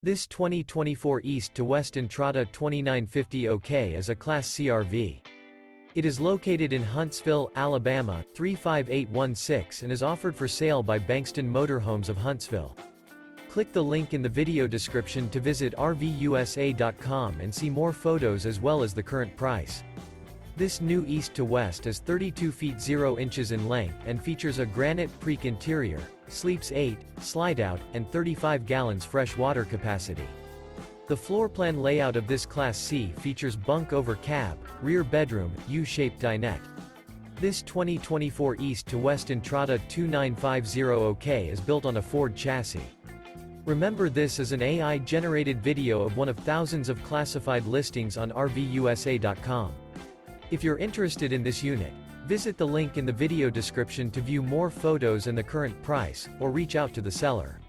This 2024 East to West Entrada 2950 OK is a Class C RV. It is located in Huntsville, Alabama, 35816 and is offered for sale by Bankston Motorhomes of Huntsville. Click the link in the video description to visit RVUSA.com and see more photos as well as the current price. This new East to West is 32 feet 0 inches in length and features a GRANITE PREAK interior, sleeps 8, Slideout, and 35 gallons fresh water capacity. The floor plan layout of this Class C features bunk over cab, rear bedroom, U-shaped dinette. This 2024 East to West Entrada 2950 OK is built on a Ford chassis. Remember, this is an AI-generated video of one of thousands of classified listings on RVUSA.com. If you're interested in this unit, visit the link in the video description to view more photos and the current price, or reach out to the seller.